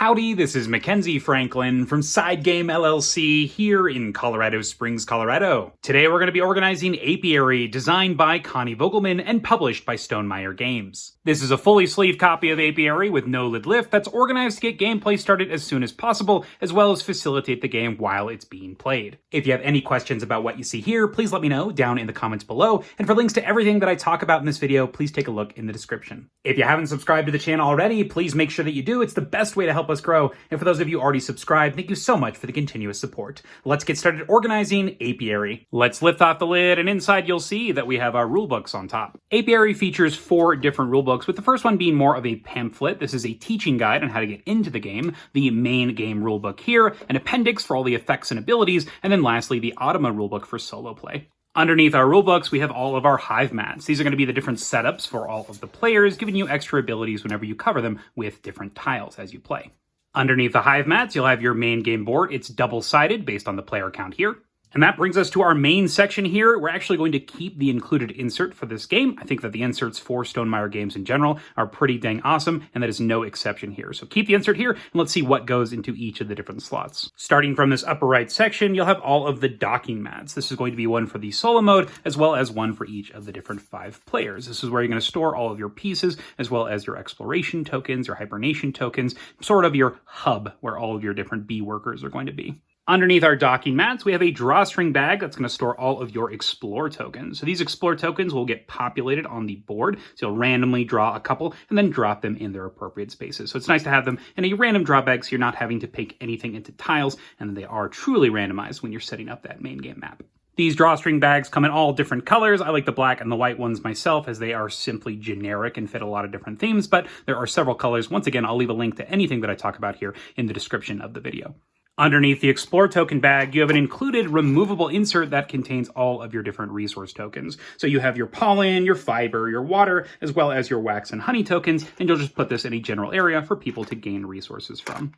Howdy, this is Mackenzie Franklin from SideGame LLC here in Colorado Springs, Colorado. Today we're going to be organizing Apiary, designed by Connie Vogelmann and published by Stonemaier Games. This is a fully sleeved copy of Apiary with no lid lift that's organized to get gameplay started as soon as possible, as well as facilitate the game while it's being played. If you have any questions about what you see here, please let me know down in the comments below, and for links to everything that I talk about in this video, please take a look in the description. If you haven't subscribed to the channel already, please make sure that you do. It's the best way to help us grow, and for those of you already subscribed, thank you so much for the continuous support. Let's get started organizing Apiary. Let's lift off the lid, and inside you'll see that we have our rulebooks on top. Apiary features 4 different rulebooks, with the first one being more of a pamphlet. This is a teaching guide on how to get into the game, the main game rulebook here, an appendix for all the effects and abilities, and then lastly the Automa rulebook for solo play. Underneath our rulebooks, we have all of our Hive mats. These are going to be the different setups for all of the players, giving you extra abilities whenever you cover them with different tiles as you play. Underneath the Hive mats, you'll have your main game board. It's double-sided based on the player count here. And that brings us to our main section here. We're actually going to keep the included insert for this game. I think that the inserts for Stonemaier Games in general are pretty dang awesome, and that is no exception here. So keep the insert here, and let's see what goes into each of the different slots. Starting from this upper right section, you'll have all of the docking mats. This is going to be one for the solo mode, as well as one for each of the different 5 players. This is where you're going to store all of your pieces, as well as your exploration tokens, your hibernation tokens, sort of your hub where all of your different bee workers are going to be. Underneath our docking mats, we have a drawstring bag that's going to store all of your explore tokens. So these explore tokens will get populated on the board. So you'll randomly draw a couple and then drop them in their appropriate spaces. So it's nice to have them in a random draw bag so you're not having to pick anything into tiles, and they are truly randomized when you're setting up that main game map. These drawstring bags come in all different colors. I like the black and the white ones myself, as they are simply generic and fit a lot of different themes, but there are several colors. Once again, I'll leave a link to anything that I talk about here in the description of the video. Underneath the Explore token bag, you have an included removable insert that contains all of your different resource tokens. So you have your pollen, your fiber, your water, as well as your wax and honey tokens, and you'll just put this in a general area for people to gain resources from.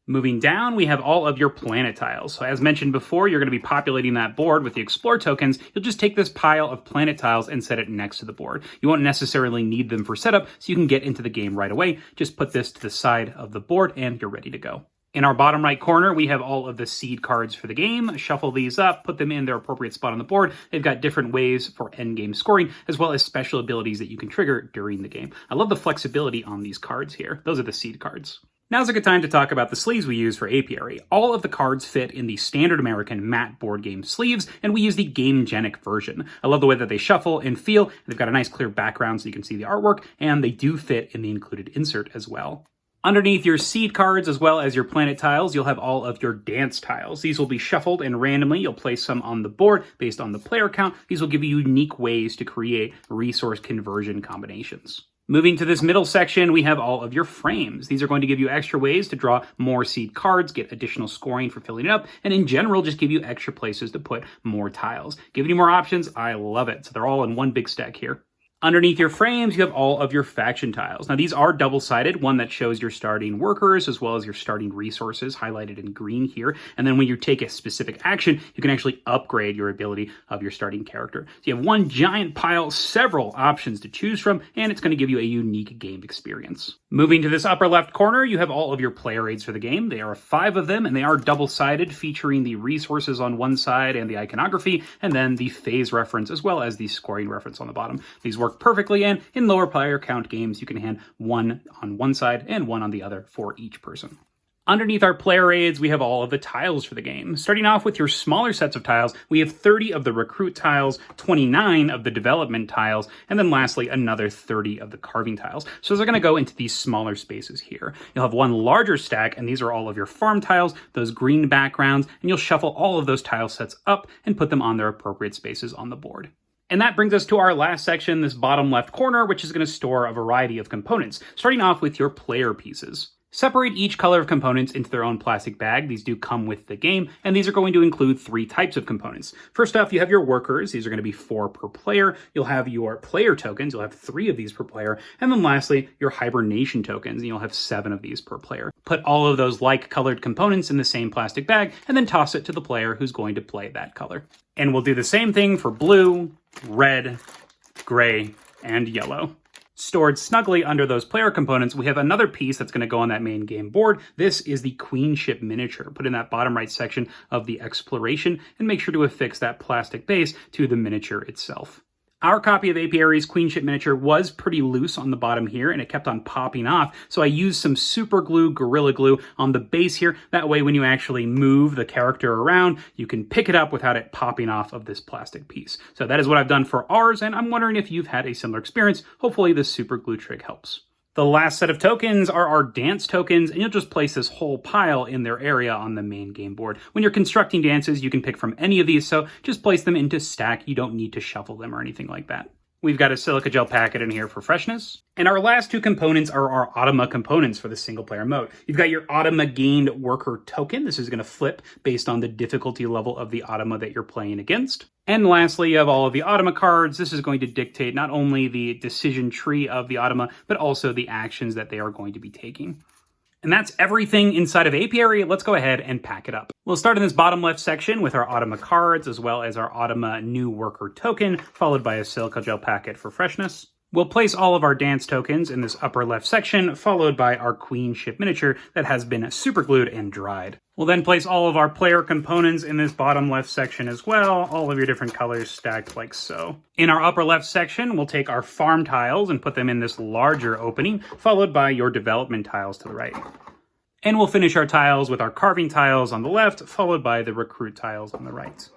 Moving down, we have all of your planet tiles. So as mentioned before, you're going to be populating that board with the Explore tokens. You'll just take this pile of planet tiles and set it next to the board. You won't necessarily need them for setup, so you can get into the game right away. Just put this to the side of the board and you're ready to go. In our bottom right corner, we have all of the seed cards for the game. Shuffle these up, put them in their appropriate spot on the board. They've got different ways for endgame scoring, as well as special abilities that you can trigger during the game. I love the flexibility on these cards here. Those are the seed cards. Now's a good time to talk about the sleeves we use for Apiary. All of the cards fit in the standard American matte board game sleeves, and we use the Game-genic version. I love the way that they shuffle and feel. They've got a nice clear background so you can see the artwork, and they do fit in the included insert as well. Underneath your seed cards, as well as your planet tiles, you'll have all of your dance tiles. These will be shuffled, and randomly you'll place some on the board based on the player count. These will give you unique ways to create resource conversion combinations. Moving to this middle section, we have all of your frames. These are going to give you extra ways to draw more seed cards, get additional scoring for filling it up, and in general, just give you extra places to put more tiles. Giving you more options, I love it. So they're all in one big stack here. Underneath your frames, you have all of your faction tiles. Now, these are double-sided, one that shows your starting workers as well as your starting resources, highlighted in green here. And then when you take a specific action, you can actually upgrade your ability of your starting character. So you have one giant pile, several options to choose from, and it's going to give you a unique game experience. Moving to this upper left corner, you have all of your player aids for the game. There are 5 of them, and they are double-sided, featuring the resources on one side and the iconography, and then the phase reference as well as the scoring reference on the bottom. These work perfectly, and in lower player count games, you can hand one on one side and one on the other for each person. Underneath our player aids, we have all of the tiles for the game. Starting off with your smaller sets of tiles, we have 30 of the recruit tiles, 29 of the development tiles, and then lastly, another 30 of the carving tiles. So they're going to go into these smaller spaces here. You'll have one larger stack, and these are all of your farm tiles, those green backgrounds, and you'll shuffle all of those tile sets up and put them on their appropriate spaces on the board. And that brings us to our last section, this bottom left corner, which is going to store a variety of components, starting off with your player pieces. Separate each color of components into their own plastic bag. These do come with the game, and these are going to include 3 types of components. First off, you have your workers. These are going to be 4 per player. You'll have your player tokens. You'll have 3 of these per player. And then lastly, your hibernation tokens, and you'll have 7 of these per player. Put all of those like-colored components in the same plastic bag, and then toss it to the player who's going to play that color. And we'll do the same thing for blue, red, gray, and yellow. Stored snugly under those player components, we have another piece that's going to go on that main game board. This is the Queenship Miniature. Put in that bottom right section of the exploration and make sure to affix that plastic base to the miniature itself. Our copy of Apiary's Queenship Miniature was pretty loose on the bottom here, and it kept on popping off, so I used some super glue, Gorilla Glue, on the base here. That way, when you actually move the character around, you can pick it up without it popping off of this plastic piece. So that is what I've done for ours, and I'm wondering if you've had a similar experience. Hopefully, this super glue trick helps. The last set of tokens are our dance tokens, and you'll just place this whole pile in their area on the main game board. When you're constructing dances, you can pick from any of these, so just place them into stack. You don't need to shuffle them or anything like that. We've got a silica gel packet in here for freshness. And our last two components are our Automa components for the single player mode. You've got your Automa gained worker token. This is going to flip based on the difficulty level of the Automa that you're playing against. And lastly, you have all of the Automa cards. This is going to dictate not only the decision tree of the Automa, but also the actions that they are going to be taking. And that's everything inside of Apiary. Let's go ahead and pack it up. We'll start in this bottom left section with our Automa cards, as well as our Automa new worker token, followed by a silica gel packet for freshness. We'll place all of our dance tokens in this upper left section, followed by our Queenship Miniature that has been superglued and dried. We'll then place all of our player components in this bottom left section as well, all of your different colors stacked like so. In our upper left section, we'll take our farm tiles and put them in this larger opening, followed by your development tiles to the right. And we'll finish our tiles with our carving tiles on the left, followed by the recruit tiles on the right.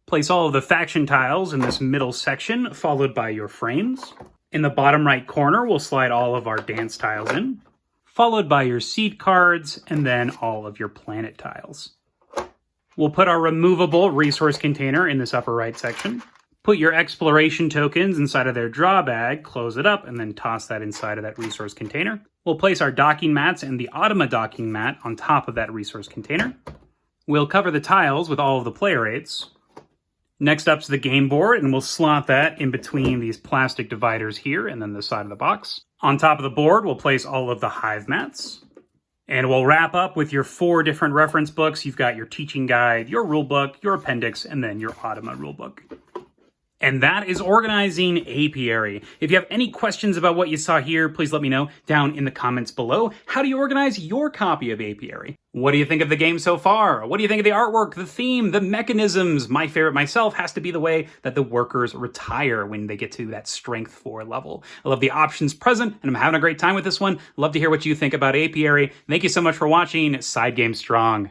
Place all of the faction tiles in this middle section, followed by your frames. In the bottom right corner, we'll slide all of our dance tiles in, followed by your seed cards, and then all of your planet tiles. We'll put our removable resource container in this upper right section. Put your exploration tokens inside of their draw bag, close it up, and then toss that inside of that resource container. We'll place our docking mats and the Automa docking mat on top of that resource container. We'll cover the tiles with all of the player aids. Next up's the game board, and we'll slot that in between these plastic dividers here and then the side of the box. On top of the board, we'll place all of the Hive mats. And we'll wrap up with your 4 different reference books. You've got your teaching guide, your rulebook, your appendix, and then your Automa rulebook. And that is organizing Apiary. If you have any questions about what you saw here, please let me know down in the comments below. How do you organize your copy of Apiary? What do you think of the game so far? What do you think of the artwork, the theme, the mechanisms? My favorite myself has to be the way that the workers retire when they get to that strength 4 level. I love the options present, and I'm having a great time with this one. Love to hear what you think about Apiary. Thank you so much for watching SideGame Strong.